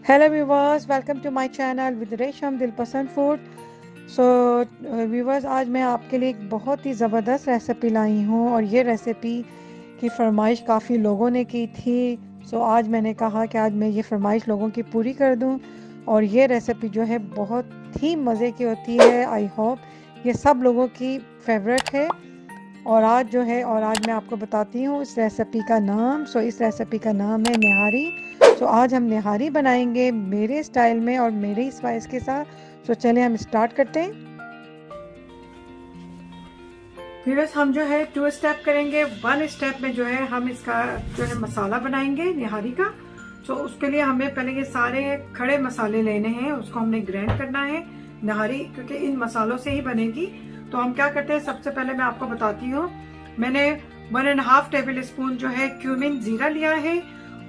Hello viewers, welcome to my channel with Resham Dilpasand food. So viewers, आज मैं आपके लिए एक बहुत ही ज़बरदस्त रेसिपी लाई हूँ और ये रेसिपी की फरमाइश काफ़ी लोगों ने की थी। सो आज मैंने कहा कि आज मैं ये फरमाइश लोगों की पूरी कर दूँ और ये रेसिपी जो है बहुत ही मज़े की होती है। आई होप ये सब लोगों की फेवरेट है। और आज मैं आपको बताती हूँ इस रेसिपी का नाम। इस रेसिपी का नाम है निहारी। आज हम निहारी बनाएंगे मेरे स्टाइल में और मेरे ही स्पाइस के साथ। चलिए हम स्टार्ट करते हैं। फिर हम जो है 2 स्टेप करेंगे। 1 स्टेप में जो है हम इसका जो है मसाला बनाएंगे निहारी का। उसके लिए हमें पहले ये सारे खड़े मसाले लेने हैं, उसको हमने ग्राइंड करना है निहारी, क्योंकि इन मसालों से ही बनेगी। तो हम क्या करते हैं, सबसे पहले मैं आपको बताती हूँ। मैंने 1.5 टेबल स्पून जो है क्यूमिन जीरा लिया है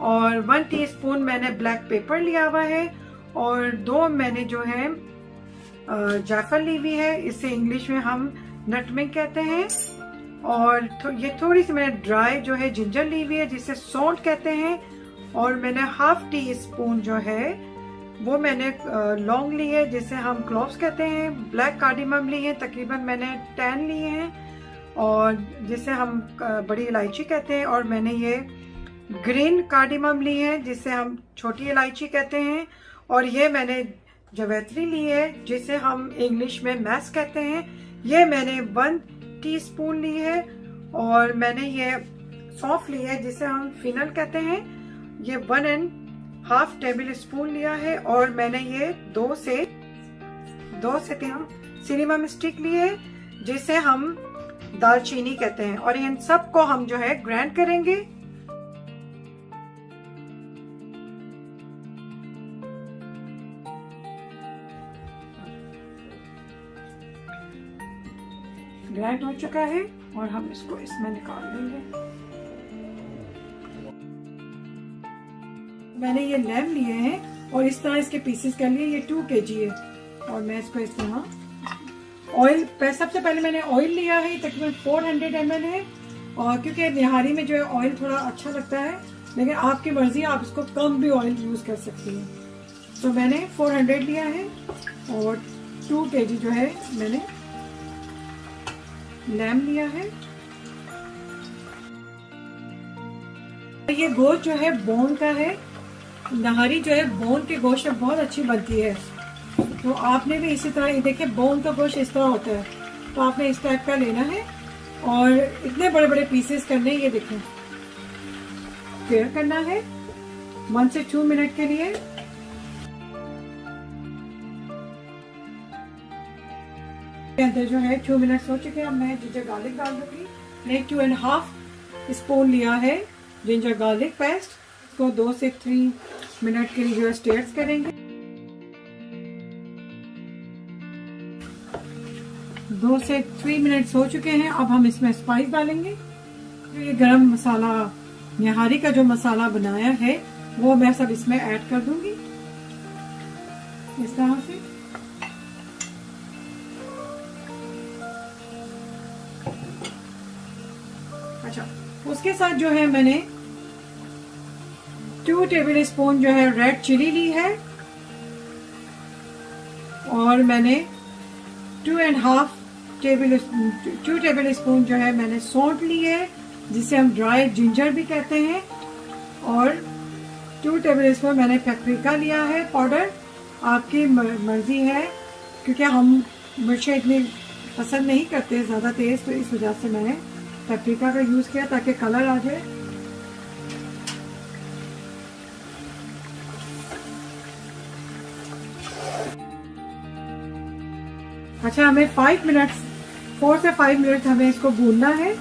और 1 टीस्पून मैंने ब्लैक पेपर लिया हुआ है और 2 मैंने जो है जायफल ली हुई है, इसे इंग्लिश में हम नटमेग कहते हैं। और ये थोड़ी सी मैंने ड्राई जो है जिंजर ली हुई है, जिसे सौंठ कहते हैं। और मैंने 1/2 टीस्पून जो है वो मैंने लौंग ली है, जिसे हम क्लोव्स कहते हैं। ब्लैक कार्डिमम ली है, तकरीबन मैंने 10 लिए हैं, और जिसे हम बड़ी इलायची कहते हैं। और मैंने ये ग्रीन कार्डिमम ली है, जिसे हम छोटी इलायची कहते हैं। और ये मैंने जवैत्री ली है, जिसे हम इंग्लिश में मैस कहते हैं। ये मैंने 1 टीस्पून ली है। और मैंने ये सौंफ ली है, जिसे हम फिनल कहते हैं। ये 1.5 टेबल स्पून लिया है। और मैंने ये 2 से 3 सिनेमम स्टिक लिए है, जिसे हम दालचीनी कहते हैं। और इन सब को हम जो है ग्राइंड करेंगे। ग्राइंड हो चुका है और हम इसको इसमें निकाल लेंगे। मैंने ये लेम लिए हैं और इस तरह इसके पीसेस कर लिए। ये 2 kg है और मैं इसको इस तरह ऑयल सबसे पहले मैंने ऑयल लिया है, तकरीबन 400 ml है। और क्योंकि निहारी में जो है ऑयल थोड़ा अच्छा लगता है, लेकिन आपकी मर्जी, आप इसको कम भी ऑयल यूज कर सकती हैं। मैंने 400 लिया है और 2 kg जो है मैंने लैम लिया है। ये गोश्त जो है बोन का है। नहारी जो है बोन के गोश्त में बहुत अच्छी बनती है। तो आपने भी इसी तरह, देखिए बोन का गोश्त इस तरह होता है, तो आपने इस टाइप का लेना है और इतने बड़े बड़े पीसेस करने। ये देखें, फ्राई करना है 1 से 2 मिनट के लिए। अंदर जो है 2 मिनट हो चुके हैं। अब मैं जिंजर गार्लिक डाल दूंगी। मैंने 2.5 स्पून लिया है जिंजर गार्लिक पेस्ट। इसको 2 से 3 मिनट के लिए जो है स्टीयर्स करेंगे। 2 से 3 मिनट्स हो चुके हैं। अब हम इसमें स्पाइस डालेंगे। तो ये गरम मसाला, निहारी का जो मसाला बनाया है, वो मैं सब इसमें ऐड कर दूंगी इस तरह से। अच्छा, उसके साथ जो है मैंने 2 टेबल स्पून जो है रेड चिली ली है और मैंने 2 टेबल स्पून जो है मैंने सौंठ ली है, जिसे हम ड्राई जिंजर भी कहते हैं। और 2 टेबल स्पून मैंने पेपरिका लिया है पाउडर। आपकी मर्जी है, क्योंकि हम मिर्चें इतनी पसंद नहीं करते ज़्यादा तेज़, तो इस वजह से मैंने पेपरिका का यूज़ किया ताकि कलर आ जाए। अच्छा, हमें 4 से 5 मिनट हमें इसको भूनना है।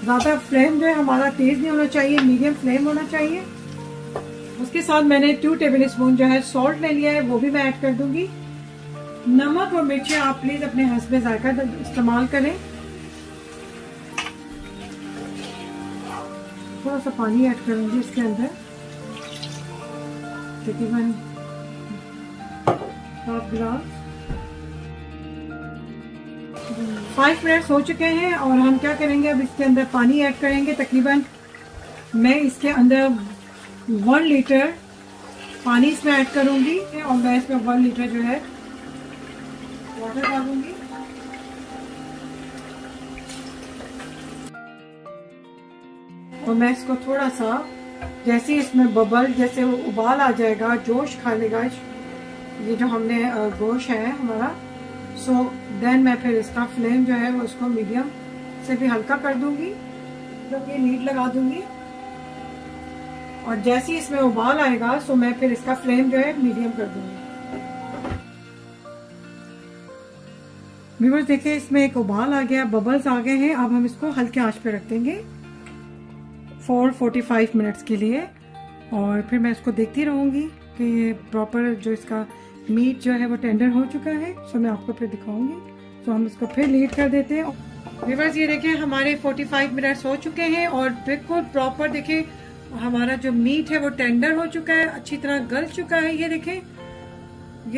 ज़्यादा फ्लेम जो है हमारा तेज़ नहीं होना चाहिए, मीडियम फ्लेम होना चाहिए। उसके साथ मैंने 2 टेबल स्पून जो है सॉल्ट ले लिया है, वो भी मैं ऐड कर दूंगी। नमक और मिर्चें आप प्लीज़ अपने हस्ब जायका इस्तेमाल करें। थोड़ा सा पानी ऐड करूंगी इसके अंदर, तकरीबन 1/2 गिलास। 5 मिनट्स हो चुके हैं और हम क्या करेंगे, अब इसके अंदर पानी ऐड करेंगे। तकरीबन मैं इसके अंदर 1 लीटर पानी इसमें ऐड करूंगी और मैं इसमें 1 लीटर जो है वाटर डालूंगी। और मैं इसको थोड़ा सा, जैसे इसमें बबल जैसे उबाल आ जाएगा, जोश खा लेगा ये जो हमने गोश है हमारा, सो देन मैं फिर इसका फ्लेम जो है वो उसको मीडियम से भी हल्का कर दूंगी, तो ये लीड लगा दूंगी। और जैसे ही इसमें उबाल आएगा सो मैं फिर इसका फ्लेम जो है मीडियम कर दूंगी। व्यूअर्स देखिए इसमें एक उबाल आ गया, बबल्स आ गए हैं। अब हम इसको हल्के आंच पे रख देंगे 45 मिनट्स के लिए। और फिर मैं इसको देखती रहूंगी कि ये प्रॉपर जो इसका मीट जो है वो टेंडर हो चुका है। सो मैं आपको फिर दिखाऊंगी। सो हम इसको फिर लीड कर देते हैं। व्यूअर्स ये देखिए हमारे 45 मिनट्स हो चुके हैं और बिल्कुल प्रॉपर देखिए हमारा जो मीट है वो टेंडर हो चुका है, अच्छी तरह गल चुका है। ये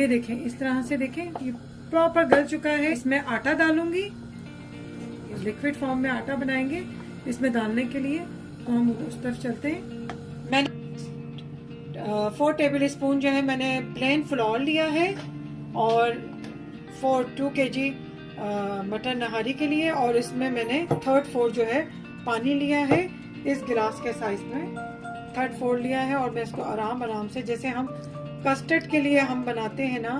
देखें इस तरह से देखें ये प्रॉपर गल चुका है। इसमें आटा डालूंगी, लिक्विड फॉर्म में आटा बनाएंगे इसमें डालने के लिए। तो हम उस तरफ चलते हैं। मैंने 4 टेबल स्पून जो है मैंने प्लेन फ्लोर लिया है और 2 kg मटन नहारी के लिए। और इसमें मैंने 1/3 जो है पानी लिया है, इस गिलास के साइज में 1/3 लिया है। और मैं इसको आराम से जैसे हम कस्टर्ड के लिए हम बनाते हैं ना,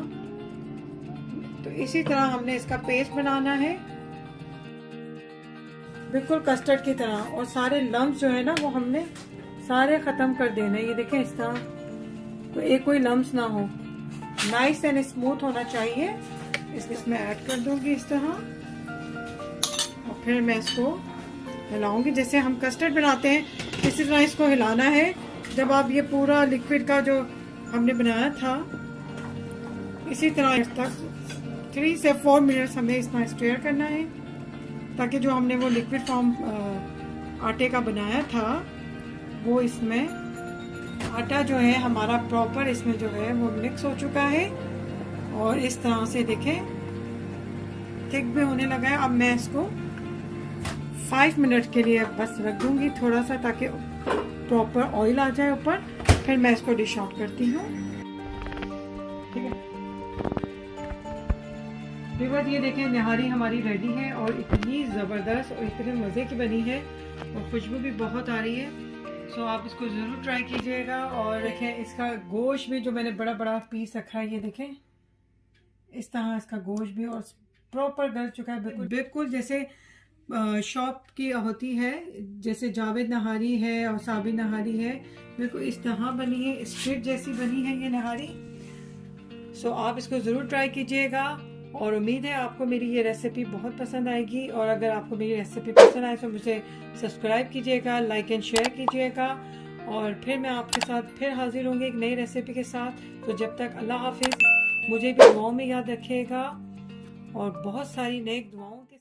तो इसी तरह हमने इसका पेस्ट बनाना है बिल्कुल कस्टर्ड की तरह। और सारे लम्स जो है ना वो हमने सारे खत्म कर देने। ये देखें इस तरह, तो एक कोई लम्स ना हो, नाइस एंड स्मूथ होना चाहिए। इसमें ऐड कर दूंगी इस तरह और फिर मैं इसको हिलाऊंगी जैसे हम कस्टर्ड बनाते हैं, इसी तरह इसको हिलाना है। जब आप ये पूरा लिक्विड का जो हमने बनाया था इसी तरह तक 3 से 4 मिनट्स हमें इसमें स्टीयर करना है, ताकि जो हमने वो लिक्विड फॉर्म आटे का बनाया था वो इसमें आटा जो है हमारा प्रॉपर इसमें जो है वो मिक्स हो चुका है। और इस तरह से देखें थिक भी होने लगा है। अब मैं इसको 5 मिनट के लिए बस रख दूंगी थोड़ा सा, ताकि प्रॉपर ऑयल आ जाए ऊपर। फिर मैं इसको डिश आउट करती हूँ। ठीक है व्यूअर्स ये देखें निहारी हमारी रेडी है और इतनी ज़बरदस्त और इतने मज़े की बनी है और खुशबू भी बहुत आ रही है। सो आप इसको ज़रूर ट्राई कीजिएगा। और देखें इसका गोश्त भी जो मैंने बड़ा बड़ा पीस रखा है, ये देखें इस तरह इसका गोश्त भी और प्रॉपर गल चुका है, बिल्कुल जैसे शॉप की होती है, जैसे जावेद नहारी है और साबिर नहारी है, बिल्कुल इस तरह बनी है, स्ट्रीट जैसी बनी है ये नहारी। सो आप इसको ज़रूर ट्राई कीजिएगा और उम्मीद है आपको मेरी ये रेसिपी बहुत पसंद आएगी। और अगर आपको मेरी रेसिपी पसंद आए तो मुझे सब्सक्राइब कीजिएगा, लाइक एंड शेयर कीजिएगा। और फिर मैं आपके साथ फिर हाजिर होंगी एक नई रेसिपी के साथ। तो जब तक अल्लाह हाफिज़, मुझे भी दुआओं में याद रखिएगा और बहुत सारी नेक दुआओं के